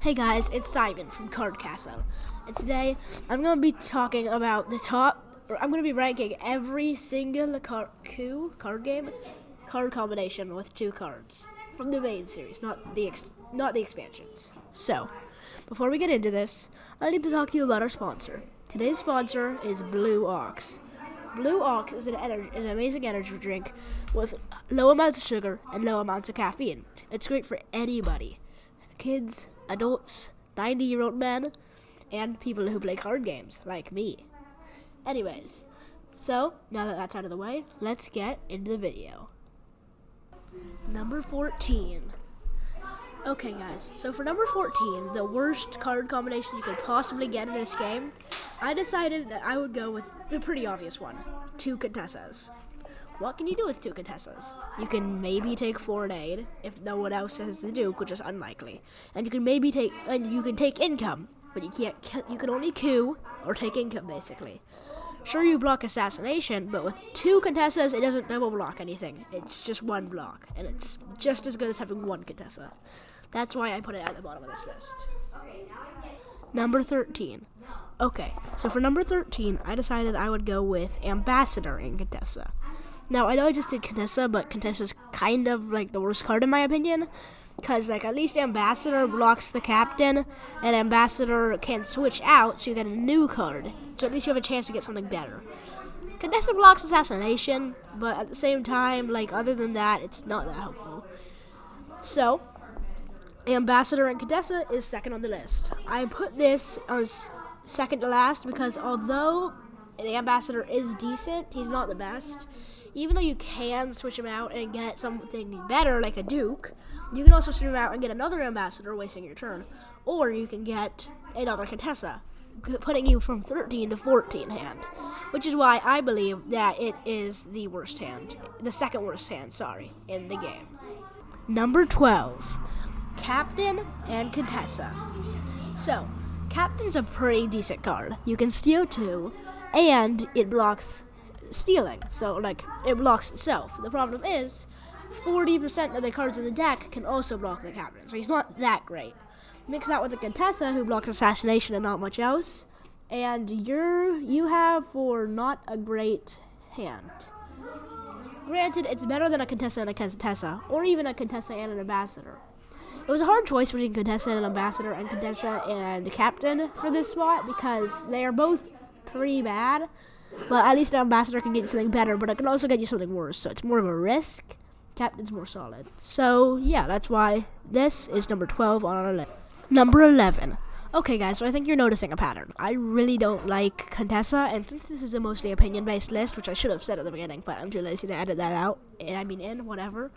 Hey guys, it's Simon from Card Castle, and today I'm going to be talking about I'm going to be ranking every single Coup card game, card combination with two cards from the main series, not the expansions. So, before we get into this, I need to talk to you about our sponsor. Today's sponsor is Blue Ox. Blue Ox is an amazing energy drink with low amounts of sugar and low amounts of caffeine. It's great for anybody, kids, adults, 90-year-old men, and people who play card games, like me. Anyways, so, now that that's out of the way, let's get into the video. Number 14. Okay guys, so for number 14, the worst card combination you could possibly get in this game, I decided that I would go with the pretty obvious one, two Contessas. What can you do with two Contessas? You can maybe take Foreign Aid if no one else has the Duke, which is unlikely. And you can take income, but you can only coup or take income basically. Sure, you block assassination, but with two Contessas, it doesn't double block anything. It's just one block, and it's just as good as having one Contessa. That's why I put it at the bottom of this list. Number 13. Okay, so for number 13, I decided I would go with Ambassador in Contessa. Now, I know I just did Contessa, but Contessa's kind of like the worst card in my opinion, because like at least Ambassador blocks the captain, and Ambassador can switch out, so you get a new card. So at least you have a chance to get something better. Contessa blocks assassination, but at the same time, like other than that, it's not that helpful. So, Ambassador in Contessa is second on the list. I put this on second to last because although the Ambassador is decent, he's not the best. Even though you can switch him out and get something better, like a Duke, you can also switch him out and get another Ambassador, wasting your turn. Or you can get another Contessa, putting you from 13 to 14 hand. Which is why I believe that it is the worst hand, the second worst hand, in the game. Number 12, Captain and Contessa. So, Captain's a pretty decent card. You can steal two, and it blocks stealing, so like it blocks itself. The problem is 40% of the cards in the deck can also block the captain, so he's not that great. Mix that with the Contessa, who blocks assassination and not much else, and you have for not a great hand. Granted, it's better than a Contessa and a Contessa, or even a Contessa and an Ambassador. It was a hard choice between Contessa and an Ambassador and Contessa and Captain for this spot because they are both pretty bad. But at least an Ambassador can get you something better, but it can also get you something worse, so it's more of a risk. Captain's more solid. So, yeah, that's why this is number 12 on our list. Number 11. Okay, guys, so I think you're noticing a pattern. I really don't like Contessa, and since this is a mostly opinion-based list, which I should have said at the beginning, but I'm too lazy to edit that out, whatever.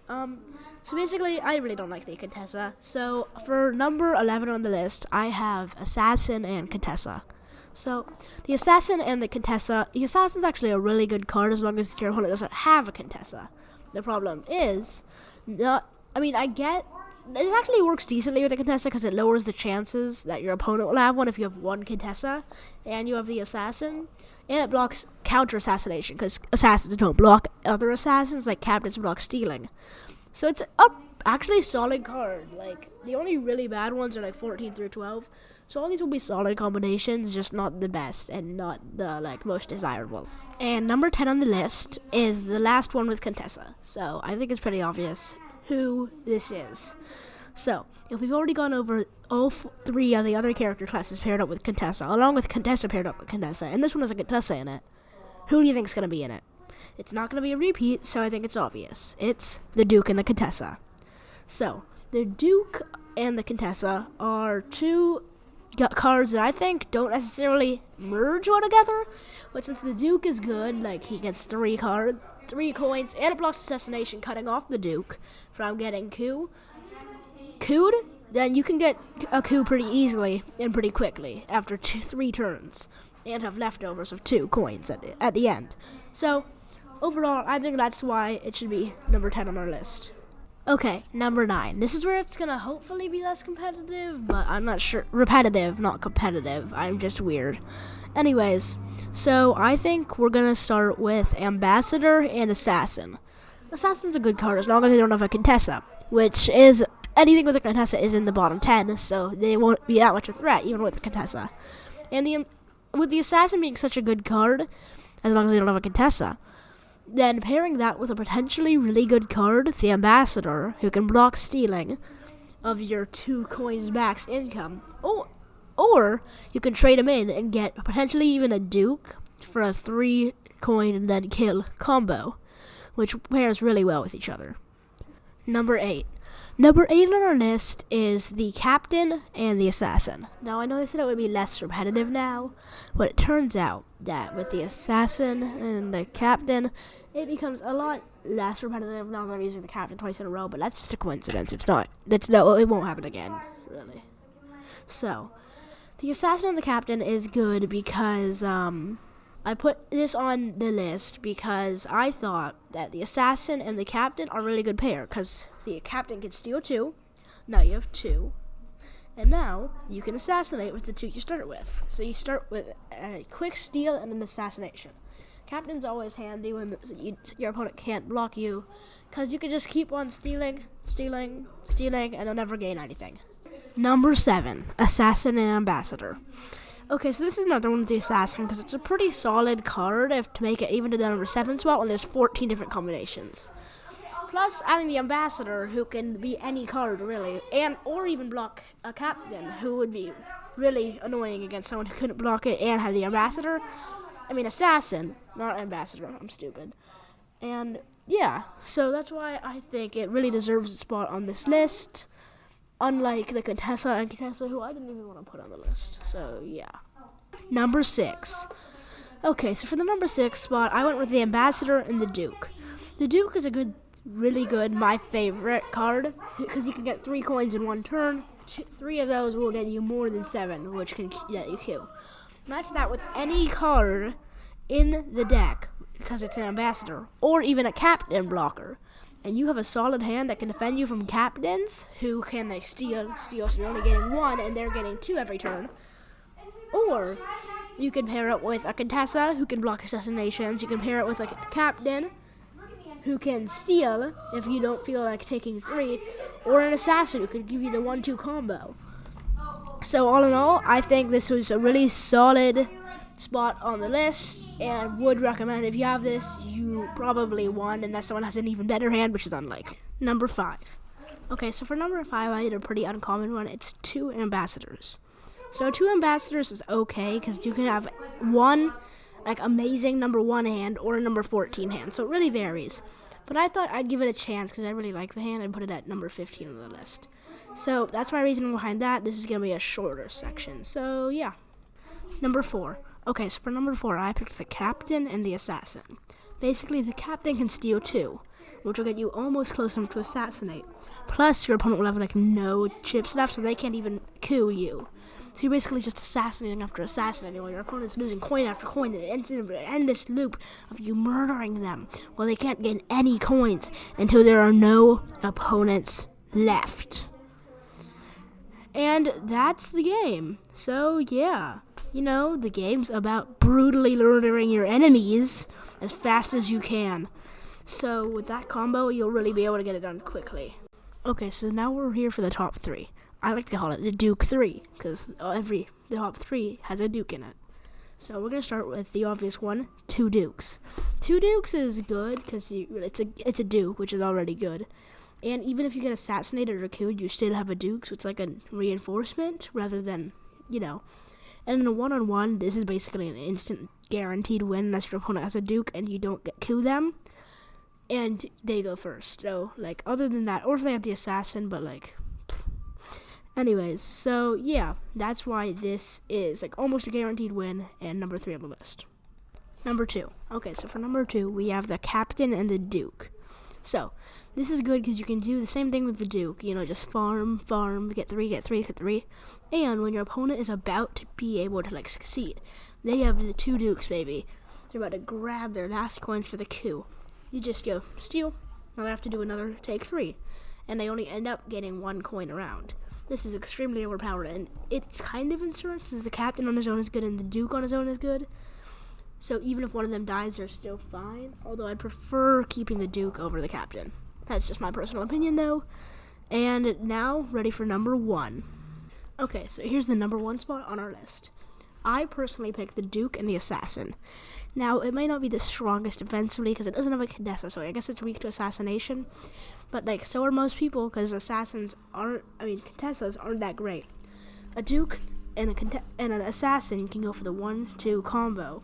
So basically, I really don't like the Contessa. So, for number 11 on the list, I have Assassin and Contessa. So, the Assassin and the Contessa, the Assassin's actually a really good card as long as your opponent doesn't have a Contessa. The problem is, this actually works decently with the Contessa because it lowers the chances that your opponent will have one if you have one Contessa and you have the Assassin. And it blocks counter-assassination because Assassins don't block other Assassins like Captains block stealing. So it's actually a solid card. Like, the only really bad ones are like 14 through 12. So all these will be solid combinations, just not the best and not the most desirable. And number 10 on the list is the last one with Contessa. So I think it's pretty obvious who this is. So if we've already gone over all three of the other character classes paired up with Contessa, along with Contessa paired up with Contessa, and this one has a Contessa in it, who do you think's going to be in it? It's not going to be a repeat, so I think it's obvious. It's the Duke and the Contessa. So the Duke and the Contessa are two cards that I think don't necessarily merge well together, but since the Duke is good, he gets three coins, and it blocks assassination, cutting off the Duke from getting Coup'd, then you can get a Coup pretty easily and pretty quickly after 3 turns, and have leftovers of 2 coins at the end. So, overall, I think that's why it should be number 10 on our list. Okay, number 9. This is where it's going to hopefully be less competitive, but I'm not sure. Repetitive, not competitive. I'm just weird. Anyways, so I think we're going to start with Ambassador and Assassin. Assassin's a good card as long as they don't have a Contessa, which is anything with a Contessa is in the bottom 10, so they won't be that much of a threat, even with the Contessa. And with the Assassin being such a good card, as long as they don't have a Contessa, then pairing that with a potentially really good card, the Ambassador, who can block stealing of your 2 coins max income, or you can trade them in and get potentially even a Duke for a 3 coin and then kill combo, which pairs really well with each other. Number 8. Number 8 on our list is the Captain and the Assassin. Now, I know I said it would be less repetitive now, but it turns out that with the Assassin and the Captain, it becomes a lot less repetitive now that I'm using the Captain twice in a row, but that's just a coincidence. It won't happen again, really. So, the Assassin and the Captain is good because, I put this on the list because I thought that the Assassin and the Captain are a really good pair, because the Captain can steal 2, now you have 2, and now you can assassinate with the 2 you started with. So you start with a quick steal and an assassination. Captain's always handy when your opponent can't block you, because you can just keep on stealing, and they'll never gain anything. Number 7, Assassin and Ambassador. Okay, so this is another one with the Assassin, because it's a pretty solid card to make it even to the number 7 spot when there's 14 different combinations. Plus, adding the Ambassador, who can be any card, really, or even block a Captain, who would be really annoying against someone who couldn't block it and had the Assassin, not Ambassador, I'm stupid. And, yeah, so that's why I think it really deserves a spot on this list. Unlike the Contessa, who I didn't even want to put on the list. So, yeah. Number 6. Okay, so for the number 6 spot, I went with the Ambassador and the Duke. The Duke is really good, my favorite card, because you can get 3 coins in 1 turn. 3 of those will get you more than 7, which can get you Q. Match that with any card in the deck, because it's an Ambassador, or even a Captain blocker. And you have a solid hand that can defend you from captains who can steal, so you're only getting 1 and they're getting 2 every turn. Or you can pair it with a Contessa who can block assassinations. You can pair it with a Captain who can steal if you don't feel like taking 3, or an Assassin who could give you the 1-2 combo. So all in all, I think this was a really solid spot on the list, and would recommend if you have this, you probably won unless someone has an even better hand, which is unlikely. Number 5. Okay, so for number 5, I did a pretty uncommon one. It's 2 Ambassadors. So 2 Ambassadors is okay, because you can have one amazing number 1 hand or a number 14 hand, so it really varies. But I thought I'd give it a chance because I really like the hand and put it at number 15 on the list. So that's my reasoning behind that. This is going to be a shorter section. So yeah. Number 4. Okay, so for number 4, I picked the Captain and the Assassin. Basically, the Captain can steal 2, which will get you almost close enough to assassinate. Plus, your opponent will have no chips left, so they can't even coup you. So you're basically just assassinating after assassinating, while your opponent's losing coin after coin, and it's an endless loop of you murdering them, while they can't gain any coins until there are no opponents left. And that's the game. So, yeah. The game's about brutally murdering your enemies as fast as you can. So with that combo, you'll really be able to get it done quickly. Okay, so now we're here for the top 3. I like to call it the Duke 3, because the top 3 has a Duke in it. So we're going to start with the obvious one, 2 Dukes. 2 Dukes is good, because it's a Duke, which is already good. And even if you get assassinated or killed, you still have a Duke, so it's like a reinforcement, rather than, And in a 1-on-1, this is basically an instant guaranteed win unless your opponent has a Duke and you don't kill them. And they go first. So, other than that, or if they have the Assassin, but, Anyways, so, yeah, that's why this is, almost a guaranteed win and number 3 on the list. Number 2. Okay, so for number 2, we have the Captain and the Duke. So, this is good because you can do the same thing with the Duke. Just farm, get 3, get 3, get 3. And when your opponent is about to be able to, succeed, they have the 2 Dukes, baby. They're about to grab their last coins for the coup. You just go, steal. Now they have to do another take 3. And they only end up getting 1 coin around. This is extremely overpowered, and it's kind of insurance because the Captain on his own is good and the Duke on his own is good. So even if one of them dies, they're still fine. Although I'd prefer keeping the Duke over the Captain. That's just my personal opinion, though. And now, ready for number 1. Okay, so here's the number 1 spot on our list. I personally picked the Duke and the Assassin. Now, it might not be the strongest defensively because it doesn't have a Contessa, so I guess it's weak to assassination. But, so are most people because Contessas aren't that great. A Duke and an Assassin can go for the 1-2 combo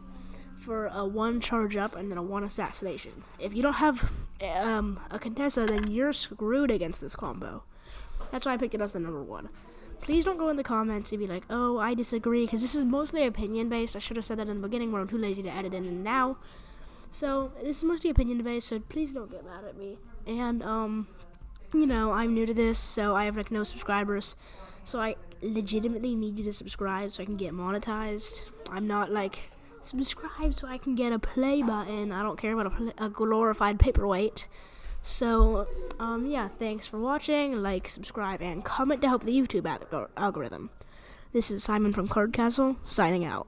for a 1 charge up and then a 1 assassination. If you don't have a Contessa, then you're screwed against this combo. That's why I picked it as the number 1. Please don't go in the comments and be like, oh, I disagree, because this is mostly opinion-based. I should have said that in the beginning, but I'm too lazy to edit in now. So, this is mostly opinion-based, so please don't get mad at me. And, I'm new to this, so I have, no subscribers. So, I legitimately need you to subscribe so I can get monetized. I'm not, subscribe so I can get a play button. I don't care about a glorified paperweight. So, thanks for watching. Like, subscribe, and comment to help the YouTube algorithm. This is Simon from Card Castle, signing out.